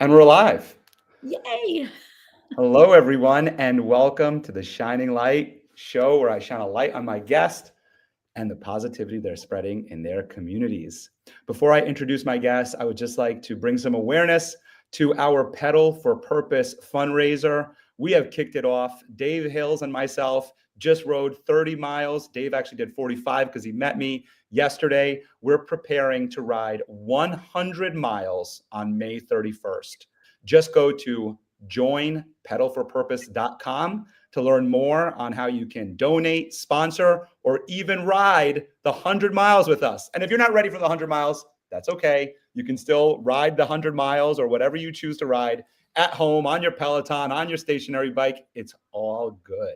And we're live. Yay! Hello, everyone, and welcome to the Shining Light show where I shine a light on my guest and the positivity they're spreading in their communities. Before I introduce my guest, I would just like to bring some awareness to our Pedal for Purpose fundraiser. We have kicked it off. Dave Hills and myself just rode 30 miles. Dave actually did 45 because he met me yesterday. We're preparing to ride 100 miles on May 31st. Just go to joinpedalforpurpose.com to learn more on how you can donate, sponsor, or even ride the 100 miles with us. And if you're not ready for the 100 miles, that's okay. You can still ride the 100 miles or whatever you choose to ride at home, on your Peloton, on your stationary bike. It's all good.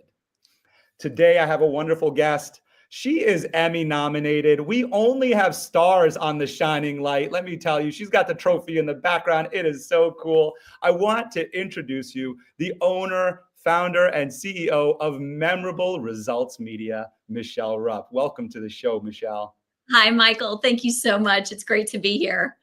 Today, I have a wonderful guest. She is Emmy nominated. We only have stars on the Shining Light. Let me tell you, she's got the trophy in the background. It is so cool. I want to introduce you, the owner, founder, and CEO of Memorable Results Media, Michelle Rupp. Welcome to the show, Michelle. Hi, Michael. Thank you so much. It's great to be here.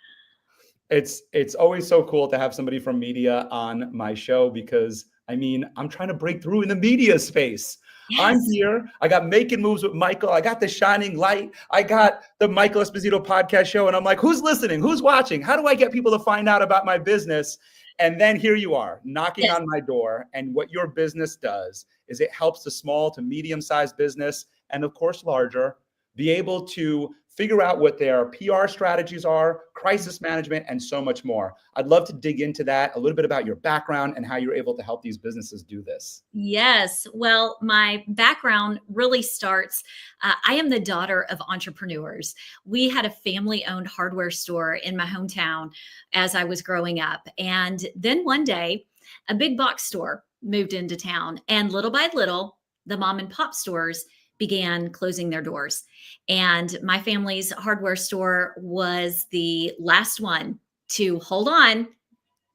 It's always so cool to have somebody from media on my show because, I'm trying to break through in the media space. Yes. I'm here. I got Making Moves with Michael. I got the Shining Light. I got the Michael Esposito podcast show. And I'm like, who's listening? Who's watching? How do I get people to find out about my business? And then here you are knocking on my door. And what your business does is it helps the small to medium-sized business and, of course, larger be able to figure out what their PR strategies are, crisis management, and so much more. I'd love to dig into that, a little bit about your background and how you're able to help these businesses do this. Yes. Well, my background really starts, I am the daughter of entrepreneurs. We had a family-owned hardware store in my hometown as I was growing up. And then one day, a big box store moved into town. And little by little, the mom and pop stores began closing their doors. And my family's hardware store was the last one to hold on.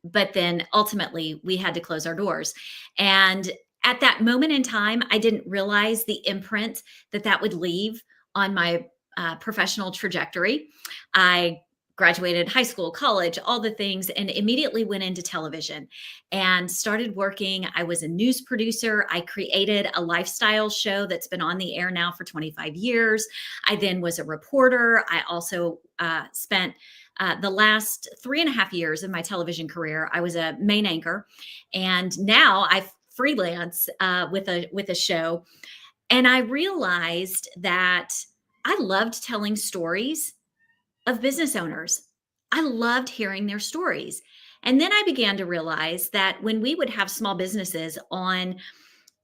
But then ultimately, we had to close our doors. And at that moment in time, I didn't realize the imprint that would leave on my professional trajectory. I graduated high school, college, all the things, and immediately went into television and started working. I was a news producer. I created a lifestyle show that's been on the air now for 25 years. I then was a reporter. I also spent the last 3.5 years of my television career, I was a main anchor, and now I freelance with a show. And I realized that I loved telling stories of business owners. I loved hearing their stories. And then I began to realize that when we would have small businesses on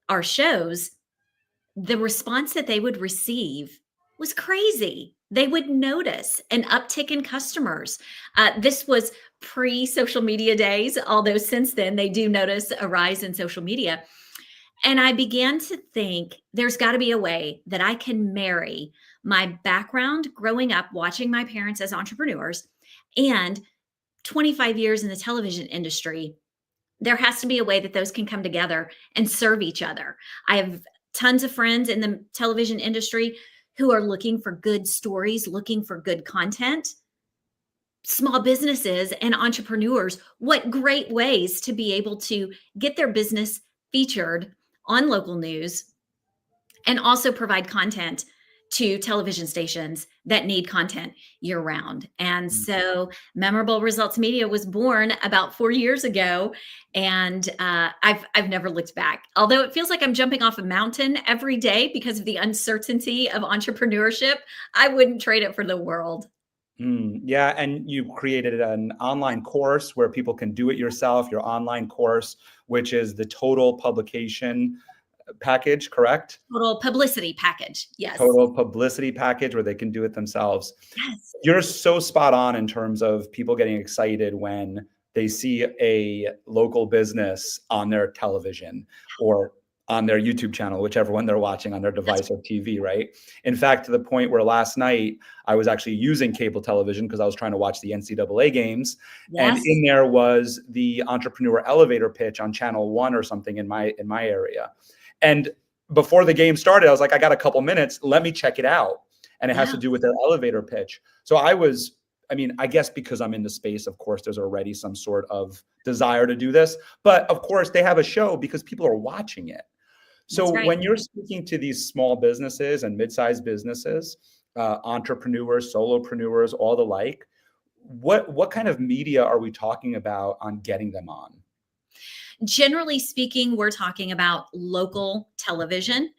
our shows, the response that they would receive was crazy. They would notice an uptick in customers. This was pre-social media days, although since then they do notice a rise in social media. And I began to think there's got to be a way that I can marry my background growing up watching my parents as entrepreneurs and 25 years in the television industry. There has to be a way that those can come together and serve each other. I have tons of friends in the television industry who are looking for good stories, looking for good content. Small businesses and entrepreneurs, what great ways to be able to get their business featured on local news and also provide content to television stations that need content year round. And so Memorable Results Media was born about 4 years ago. And I've never looked back. Although it feels like I'm jumping off a mountain every day because of the uncertainty of entrepreneurship, I wouldn't trade it for the world. Yeah, and you created an online course where people can do it yourself, your online course, which is the Total Publication package, correct? Total Publicity package. Yes. Total Publicity package where they can do it themselves. Yes. You're so spot on in terms of people getting excited when they see a local business on their television or on their YouTube channel, whichever one they're watching on their device or TV, right? In fact, to the point where last night I was actually using cable television because I was trying to watch the NCAA games. Yes. And in there was the entrepreneur elevator pitch on channel 1 or something in my area. And before the game started, I was like, I got a couple minutes, let me check it out. And it has to do with their elevator pitch. So I was I mean, I guess because I'm in the space, of course, there's already some sort of desire to do this. But of course, they have a show because people are watching it. That's So right. when you're speaking to these small businesses and mid-sized businesses, entrepreneurs, solopreneurs, all the like, what kind of media are we talking about on getting them on? Generally speaking, we're talking about local television.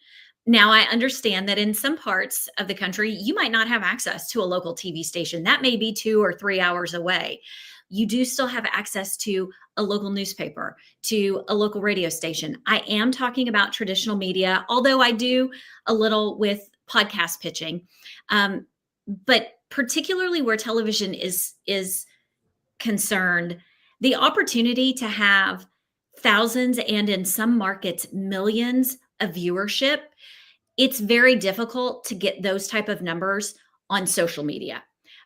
Now, I understand that in some parts of the country, you might not have access to a local TV station. That may be 2 or 3 hours away. You do still have access to a local newspaper, to a local radio station. I am talking about traditional media, although I do a little with podcast pitching. Um, but particularly where television is concerned, the opportunity to have thousands and in some markets millions of viewership, it's very difficult to get those type of numbers on social media.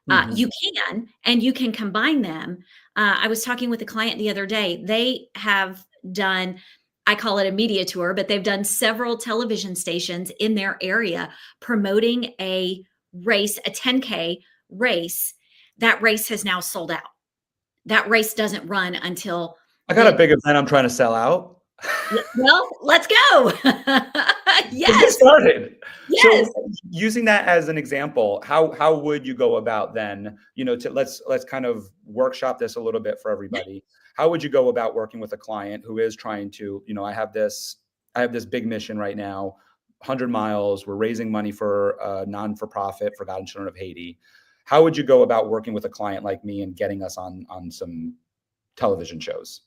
Mhm. You can, and you can combine them. I was talking with a client the other day. They have done, I call it a media tour, but they've done several television stations in their area promoting a race, a 10K race. That race has now sold out. That race doesn't run until I got a the big event I'm trying to sell out. well, let's go. Let's get Yes, started. yes. So using that as an example, how would you go about then, to let's kind of workshop this a little bit for everybody. How would you go about working with a client who is trying to, I have this big mission right now, 100 miles, we're raising money for non-for-profit for God and Children of Haiti. How would you go about working with a client like me and getting us on some television shows?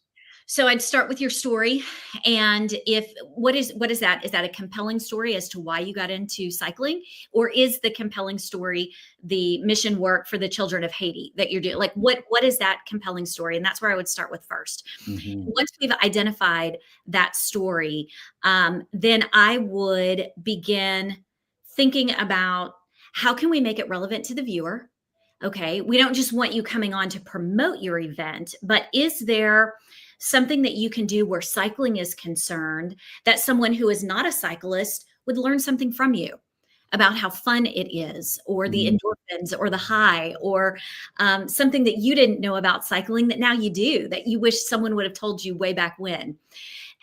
So I'd start with your story. And if what is that? Is that a compelling story as to why you got into cycling? Or is the compelling story the mission work for the children of Haiti that you're doing? Like what is that compelling story? And that's where I would start with first. Mhm. Once we've identified that story, then I would begin thinking about how can we make it relevant to the viewer? Okay, we don't just want you coming on to promote your event, but is there something that you can do where cycling is concerned that someone who is not a cyclist would learn something from you about how fun it is, or the Mhm. endorphins, or the high, or something that you didn't know about cycling that now you do, that you wish someone would have told you way back when?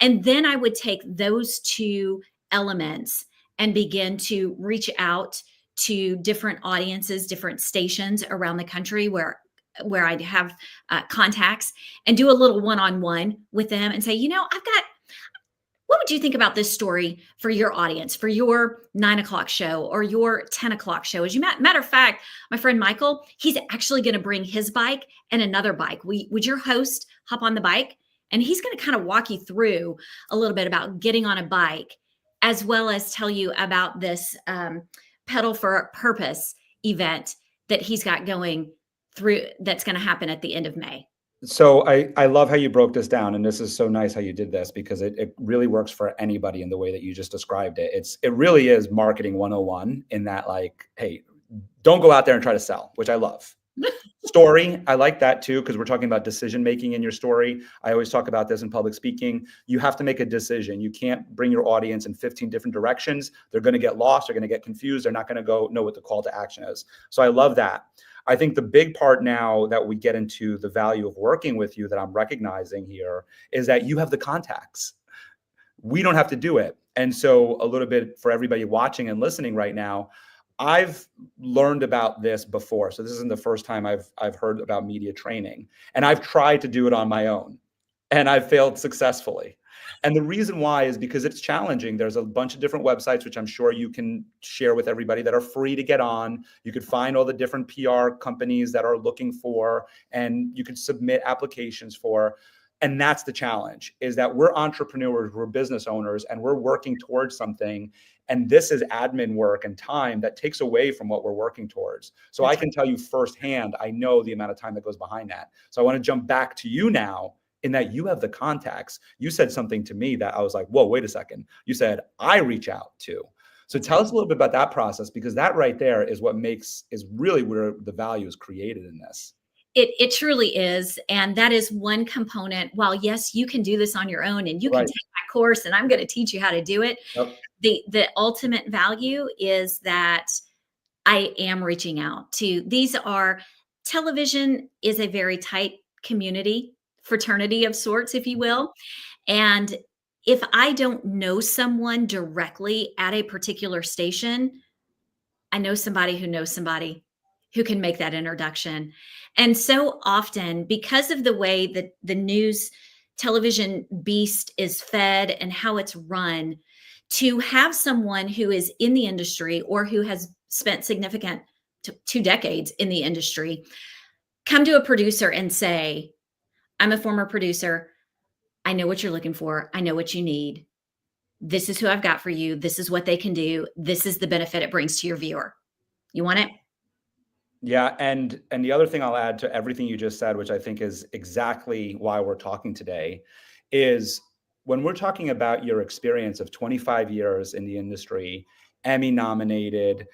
And then I would take those two elements and begin to reach out to different audiences, different stations around the country where I'd have contacts, and do a little one-on-one with them and say, I've got, what would you think about this story for your audience, for your 9 o'clock show or your 10 o'clock show? As you matter of fact, my friend Michael, he's actually going to bring his bike and another bike. Would your host hop on the bike? And he's going to kind of walk you through a little bit about getting on a bike, as well as tell you about this Pedal for a Purpose event that he's got going through, that's going to happen at the end of May. So I love how you broke this down, and this is so nice how you did this because it really works for anybody in the way that you just described it. It really is marketing 101 in that, like, hey, don't go out there and try to sell, which I love. Story, I like that too, because we're talking about decision making in your story. I always talk about this in public speaking. You have to make a decision. You can't bring your audience in 15 different directions. They're going to get lost. They're going to get confused. They're not going to know what the call to action is. So I love that. I think the big part now that we get into the value of working with you that I'm recognizing here is that you have the contacts. We don't have to do it. And so a little bit for everybody watching and listening right now, I've learned about this before. So this isn't the first time I've heard about media training, and I've tried to do it on my own and I've failed successfully. And the reason why is because it's challenging. There's a bunch of different websites, which I'm sure you can share with everybody, that are free to get on. You could find all the different PR companies that are looking for, and you could submit applications for. And that's the challenge, is that we're entrepreneurs, we're business owners, and we're working towards something. And this is admin work and time that takes away from what we're working towards. So I That's can tell you firsthand, I know the amount of time that goes behind that. So I want to jump back to you now, in that you have the contacts. You said something to me that I was like, whoa, wait a second. You said, I reach out to. So That's tell right. us a little bit about that process, because that right there is is really where the value is created in this. It truly is. And that is one component. While yes, you can do this on your own and you can Right. take my course and I'm going to teach you how to do it, Yep. the ultimate value is that I am reaching out to, these are television is a very tight community, fraternity of sorts, if you will. And if I don't know someone directly at a particular station, I know somebody who knows somebody who can make that introduction. And so often, because of the way that the news television beast is fed and how it's run, to have someone who is in the industry or who has spent significant 2 decades in the industry come to a producer and say, I'm a former producer. I know what you're looking for. I know what you need. This is who I've got for you. This is what they can do. This is the benefit it brings to your viewer. You want it? Yeah, and the other thing I'll add to everything you just said, which I think is exactly why we're talking today, is when we're talking about your experience of 25 years in the industry, Emmy nominated,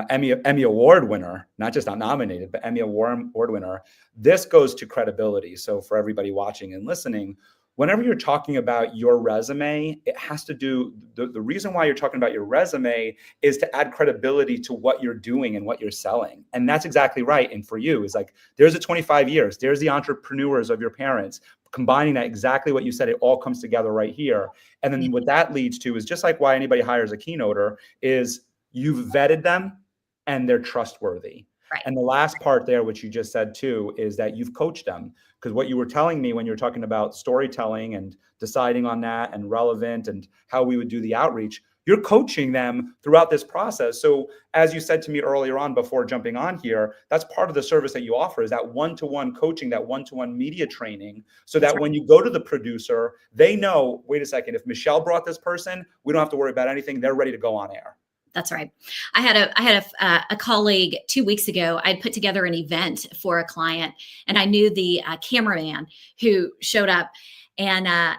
Emmy Award winner, not just not nominated, but Emmy Award winner. This goes to credibility. So for everybody watching and listening, whenever you're talking about your resume, it has to do the reason why you're talking about your resume is to add credibility to what you're doing and what you're selling. And that's exactly right. And for you is like, there's the 25 years, there's the entrepreneurs of your parents, combining that exactly what you said, it all comes together right here. And then what that leads to is just like why anybody hires a keynoter is you've vetted them and they're trustworthy. Right. And the last part there, which you just said too, is that you've coached them. Because what you were telling me when you were talking about storytelling and deciding on that and relevant and how we would do the outreach, you're coaching them throughout this process. So as you said to me earlier on before jumping on here, that's part of the service that you offer is that one-to-one coaching, that one-to-one media training, so that when you go to the producer, they know, wait a second, if Michelle brought this person, we don't have to worry about anything. They're ready to go on air. That's right. I had a colleague 2 weeks ago. I'd put together an event for a client, and I knew the cameraman who showed up. And I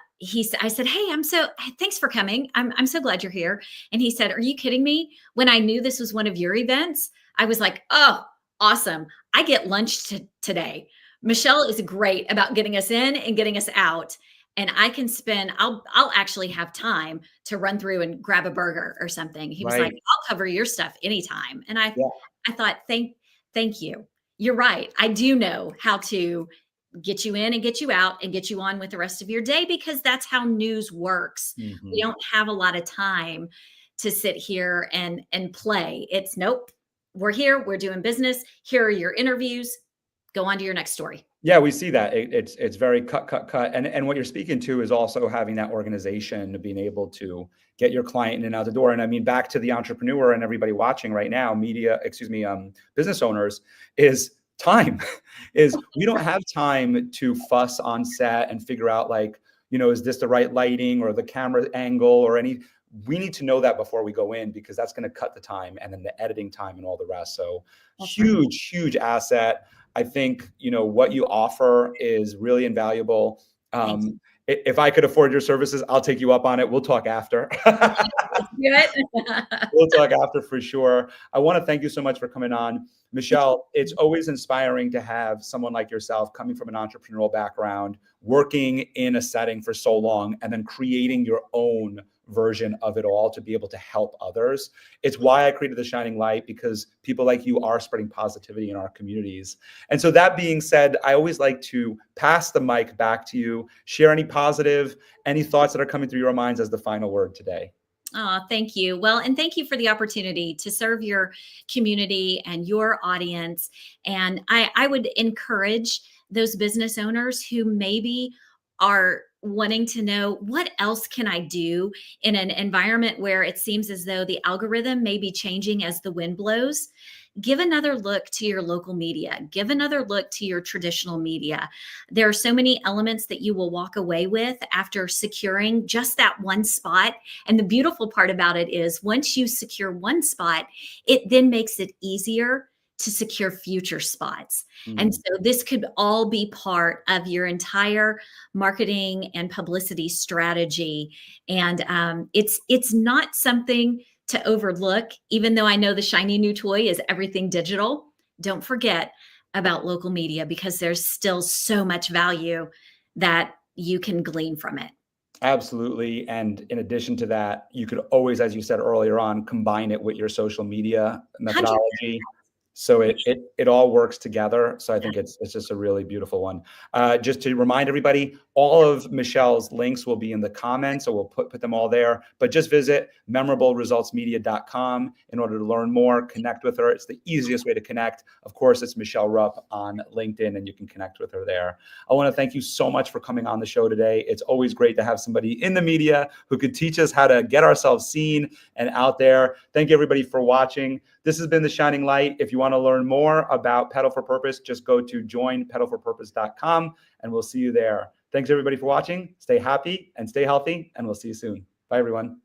said, "Hey, thanks for coming. I'm so glad you're here." And he said, "Are you kidding me? When I knew this was one of your events, I was like, oh, awesome! I get lunch today. Michelle is great about getting us in and getting us out." And I can I'll actually have time to run through and grab a burger or something. He was like, I'll cover your stuff anytime. And I thought, thank you. You're right. I do know how to get you in and get you out and get you on with the rest of your day, because that's how news works. Mm-hmm. We don't have a lot of time to sit here and play. It's nope. We're here. We're doing business. Here are your interviews. Go on to your next story. Yeah, we see that. It's very cut. And what you're speaking to is also having that organization of being able to get your client in and out the door. And I mean, back to the entrepreneur and everybody watching right now, business owners, is time. Is we don't have time to fuss on set and figure out like, is this the right lighting or the camera angle or any. We need to know that before we go in, because that's going to cut the time and then the editing time and all the rest. So huge asset. I think, what you offer is really invaluable. If I could afford your services, I'll take you up on it. We'll talk after. We'll talk after for sure. I want to thank you so much for coming on. Michelle, it's always inspiring to have someone like yourself coming from an entrepreneurial background, working in a setting for so long, and then creating your own version of it all to be able to help others. It's why I created The Shining Light, because people like you are spreading positivity in our communities. And so that being said, I always like to pass the mic back to you, share any thoughts that are coming through your minds as the final word today. Oh, thank you. Well, and thank you for the opportunity to serve your community and your audience. And I would encourage those business owners who maybe are wanting to know, what else can I do in an environment where it seems as though the algorithm may be changing as the wind blows? Give another look to your local media. Give another look to your traditional media. There are so many elements that you will walk away with after securing just that one spot. And the beautiful part about it is once you secure one spot, it then makes it easier to secure future spots. And so this could all be part of your entire marketing and publicity strategy. And it's not something to overlook, even though I know the shiny new toy is everything digital. Don't forget about local media, because there's still so much value that you can glean from it. Absolutely. And in addition to that, you could always, as you said earlier on, combine it with your social media methodology. 100%. So it all works together. So I think it's just a really beautiful one. Just to remind everybody, all of Michelle's links will be in the comments, so we'll put them all there. But just visit memorableresultsmedia.com in order to learn more, connect with her. It's the easiest way to connect. Of course, it's Michelle Rupp on LinkedIn, and you can connect with her there. I want to thank you so much for coming on the show today. It's always great to have somebody in the media who could teach us how to get ourselves seen and out there. Thank you, everybody, for watching. This has been The Shining Light. If you want to learn more about Pedal for Purpose, just go to joinpedalforpurpose.com and we'll see you there. Thanks, everybody, for watching. Stay happy and stay healthy, and we'll see you soon. Bye, everyone.